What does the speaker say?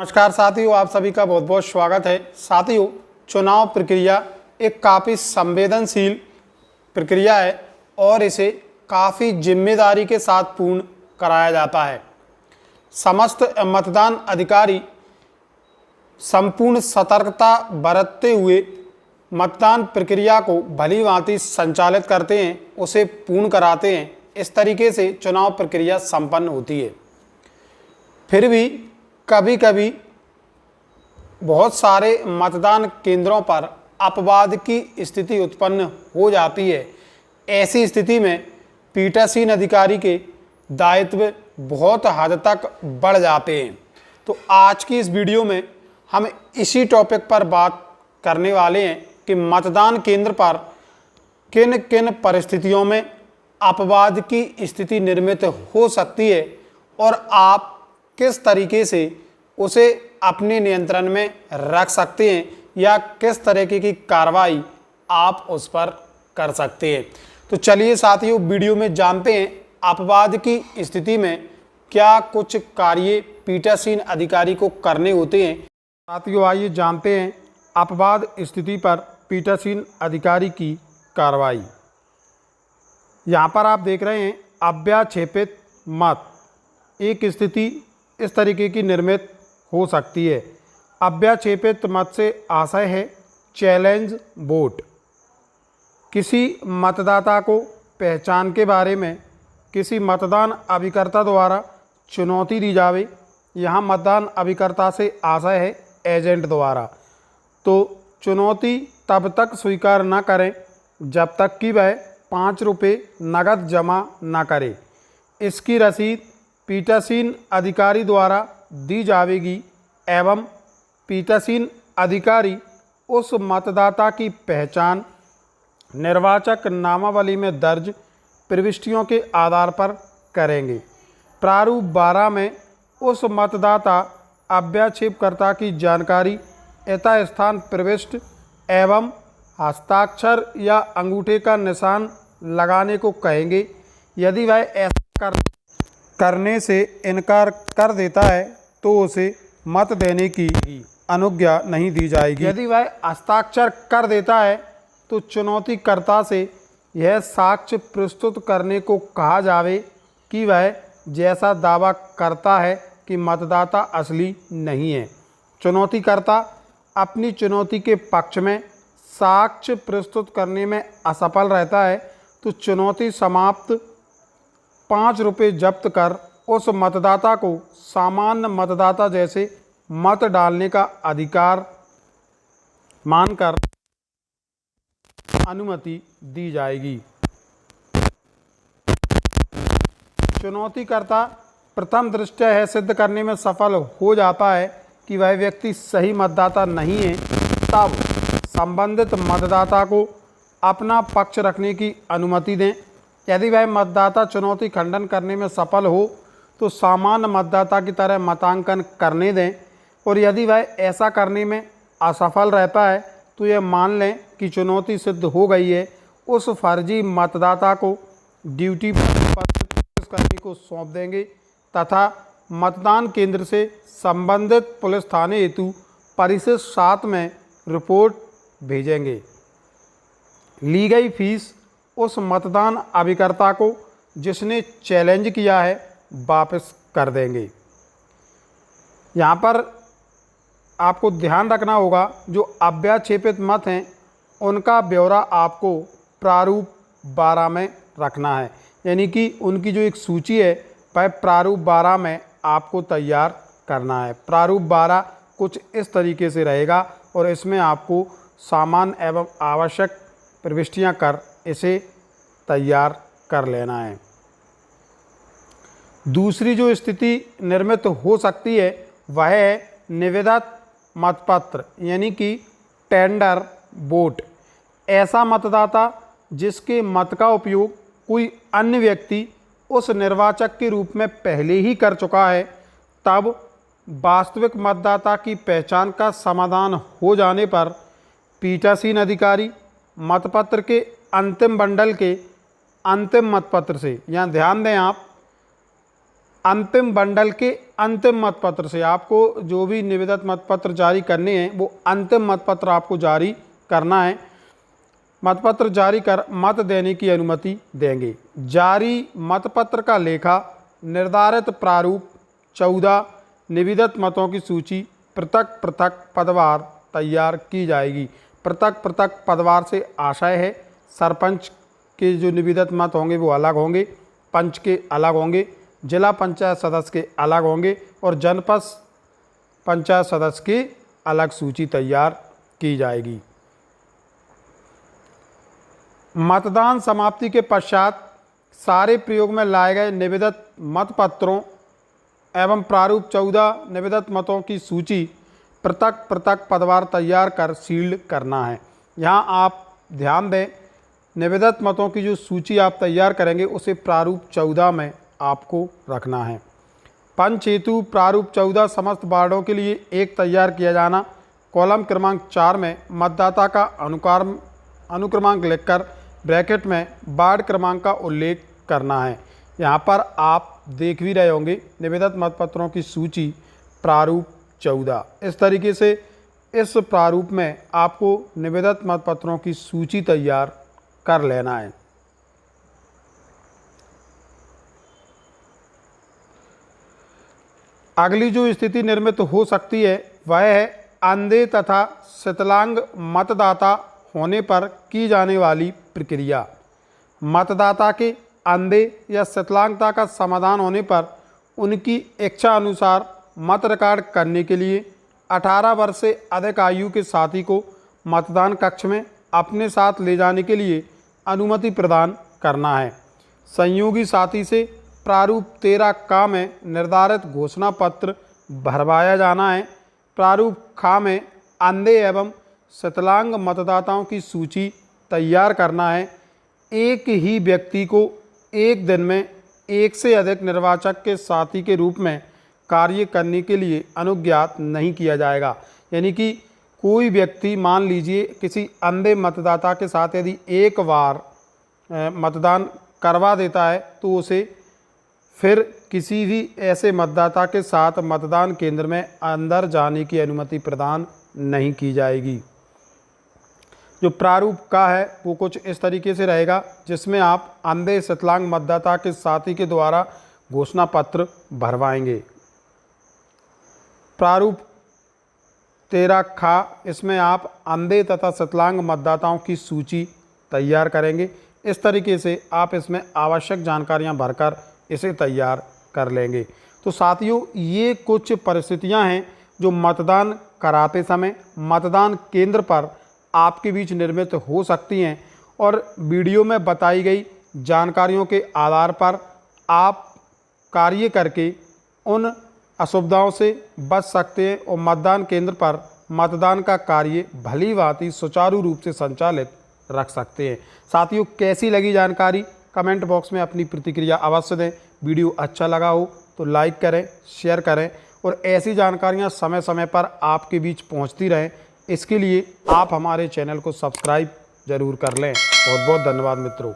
नमस्कार साथियों, आप सभी का बहुत बहुत स्वागत है। साथियों, चुनाव प्रक्रिया एक काफ़ी संवेदनशील प्रक्रिया है और इसे काफ़ी जिम्मेदारी के साथ पूर्ण कराया जाता है। समस्त मतदान अधिकारी संपूर्ण सतर्कता बरतते हुए मतदान प्रक्रिया को भली भांति संचालित करते हैं, उसे पूर्ण कराते हैं। इस तरीके से चुनाव प्रक्रिया संपन्न होती है। फिर भी कभी कभी बहुत सारे मतदान केंद्रों पर अपवाद की स्थिति उत्पन्न हो जाती है। ऐसी स्थिति में पीठासीन अधिकारी के दायित्व बहुत हद तक बढ़ जाते हैं। तो आज की इस वीडियो में हम इसी टॉपिक पर बात करने वाले हैं कि मतदान केंद्र पर किन किन परिस्थितियों में अपवाद की स्थिति निर्मित हो सकती है और आप किस तरीके से उसे अपने नियंत्रण में रख सकते हैं या किस तरीके की कार्रवाई आप उस पर कर सकते हैं। तो चलिए साथियों, वीडियो में जानते हैं अपवाद की स्थिति में क्या कुछ कार्य पीठासीन अधिकारी को करने होते हैं। साथियों, आइए जानते हैं अपवाद स्थिति पर पीठासीन अधिकारी की कार्रवाई। यहाँ पर आप देख रहे हैं अव्याक्षेपित मत। एक स्थिति इस तरीके की निर्मित हो सकती है। अव्याक्षेपित मत से आशय है चैलेंज वोट। किसी मतदाता को पहचान के बारे में किसी मतदान अभिकर्ता द्वारा चुनौती दी जावे। यहाँ मतदान अभिकर्ता से आशय है एजेंट द्वारा। तो चुनौती तब तक स्वीकार न करें जब तक कि वह 5 रुपये नकद जमा न करे। इसकी रसीद पीठासीन अधिकारी द्वारा दी जाएगी एवं पीठासीन अधिकारी उस मतदाता की पहचान निर्वाचक नामावली में दर्ज प्रविष्टियों के आधार पर करेंगे। प्रारूप 12 में उस मतदाता अव्याक्षेपकर्ता की जानकारी यथास्थान प्रविष्ट एवं हस्ताक्षर या अंगूठे का निशान लगाने को कहेंगे। यदि वह ऐसा करने से इनकार कर देता है तो उसे मत देने की अनुज्ञा नहीं दी जाएगी। यदि वह हस्ताक्षर कर देता है तो चुनौतीकर्ता से यह साक्ष्य प्रस्तुत करने को कहा जावे कि वह जैसा दावा करता है कि मतदाता असली नहीं है। चुनौतीकर्ता अपनी चुनौती के पक्ष में साक्ष्य प्रस्तुत करने में असफल रहता है तो चुनौती समाप्त 5 रुपये जब्त कर उस मतदाता को सामान्य मतदाता जैसे मत डालने का अधिकार मानकर अनुमति दी जाएगी। चुनौतीकर्ता प्रथम दृष्टया यह सिद्ध करने में सफल हो जाता है कि वह व्यक्ति सही मतदाता नहीं है, तब संबंधित मतदाता को अपना पक्ष रखने की अनुमति दें। यदि वह मतदाता चुनौती खंडन करने में सफल हो तो सामान्य मतदाता की तरह मतांकन करने दें और यदि वह ऐसा करने में असफल रहता है तो यह मान लें कि चुनौती सिद्ध हो गई है। उस फर्जी मतदाता को ड्यूटी पर करने को सौंप देंगे तथा मतदान केंद्र से संबंधित पुलिस थाने हेतु परिशिष्ट 7 में रिपोर्ट भेजेंगे। ली गई फीस उस मतदान अभिकर्ता को जिसने चैलेंज किया है वापस कर देंगे। यहाँ पर आपको ध्यान रखना होगा, जो अव्याक्षेपित मत हैं उनका ब्यौरा आपको प्रारूप 12 में रखना है। यानी कि उनकी जो एक सूची है वह प्रारूप 12 में आपको तैयार करना है। प्रारूप 12 कुछ इस तरीके से रहेगा और इसमें आपको सामान्य एवं आवश्यक प्रविष्टियाँ कर इसे तैयार कर लेना है। दूसरी जो स्थिति निर्मित हो सकती है वह है निविदा मतपत्र यानी कि टेंडर वोट। ऐसा मतदाता जिसके मत का उपयोग कोई अन्य व्यक्ति उस निर्वाचक के रूप में पहले ही कर चुका है, तब वास्तविक मतदाता की पहचान का समाधान हो जाने पर पीठासीन अधिकारी मतपत्र के अंतिम बंडल के अंतिम मतपत्र से, यहाँ ध्यान दें आप, अंतिम बंडल के अंतिम मतपत्र से, आपको जो भी निविदा मतपत्र जारी करने हैं वो अंतिम मतपत्र आपको जारी करना है। मतपत्र जारी कर मत देने की अनुमति देंगे। जारी मतपत्र का लेखा निर्धारित प्रारूप 14 निविदित मतों की सूची पृथक पृथक पदवार तैयार की जाएगी। पृथक पृथक पदवार से आशय है सरपंच के जो निविदित मत होंगे वो अलग होंगे, पंच के अलग होंगे, जिला पंचायत सदस्य के अलग होंगे और जनपद पंचायत सदस्य की अलग सूची तैयार की जाएगी। मतदान समाप्ति के पश्चात सारे प्रयोग में लाए गए निविदित मतपत्रों एवं प्रारूप 14 निविदित मतों की सूची पृथक पृथक पदवार तैयार कर सील्ड करना है। यहाँ आप ध्यान दें, निविदित मतों की जो सूची आप तैयार करेंगे उसे प्रारूप 14 में आपको रखना है। पंच हेतु प्रारूप 14 समस्त वार्डों के लिए एक तैयार किया जाना। कॉलम क्रमांक 4 में मतदाता का अनुक्रमांक लिखकर ब्रैकेट में वार्ड क्रमांक का उल्लेख करना है। यहाँ पर आप देख भी रहे होंगे निविदित मतपत्रों की सूची प्रारूप 14। इस तरीके से इस प्रारूप में आपको निविदित मतपत्रों की सूची तैयार कर लेना है। अगली जो स्थिति निर्मित हो सकती है वह है अंधे तथा विकलांग मतदाता होने पर की जाने वाली प्रक्रिया। मतदाता के अंधे या विकलांगता का समाधान होने पर उनकी इच्छा अनुसार मत रिकॉर्ड करने के लिए 18 वर्ष से अधिक आयु के साथी को मतदान कक्ष में अपने साथ ले जाने के लिए अनुमति प्रदान करना है। संयोगी साथी से प्रारूप 13 का में निर्धारित घोषणा पत्र भरवाया जाना है। प्रारूप खा में अंधे एवं विकलांग मतदाताओं की सूची तैयार करना है। एक ही व्यक्ति को एक दिन में एक से अधिक निर्वाचक के साथी के रूप में कार्य करने के लिए अनुज्ञात नहीं किया जाएगा। यानी कि कोई व्यक्ति मान लीजिए किसी अंधे मतदाता के साथ यदि एक बार मतदान करवा देता है तो उसे फिर किसी भी ऐसे मतदाता के साथ मतदान केंद्र में अंदर जाने की अनुमति प्रदान नहीं की जाएगी। जो प्रारूप का है वो कुछ इस तरीके से रहेगा, जिसमें आप अंधे विकलांग मतदाता के साथी के द्वारा घोषणा पत्र भरवाएंगे। प्रारूप 13 खा, इसमें आप अंधे तथा विकलांग मतदाताओं की सूची तैयार करेंगे। इस तरीके से आप इसमें आवश्यक जानकारियां भरकर इसे तैयार कर लेंगे। तो साथियों, ये कुछ परिस्थितियां हैं जो मतदान कराते समय मतदान केंद्र पर आपके बीच निर्मित हो सकती हैं और वीडियो में बताई गई जानकारियों के आधार पर आप कार्य करके उन असुविधाओं से बच सकते हैं और मतदान केंद्र पर मतदान का कार्य भली भांति सुचारू रूप से संचालित रख सकते हैं। साथियों, कैसी लगी जानकारी कमेंट बॉक्स में अपनी प्रतिक्रिया अवश्य दें। वीडियो अच्छा लगा हो तो लाइक करें, शेयर करें और ऐसी जानकारियां समय समय पर आपके बीच पहुंचती रहें, इसके लिए आप हमारे चैनल को सब्सक्राइब जरूर कर लें। बहुत बहुत धन्यवाद मित्रों।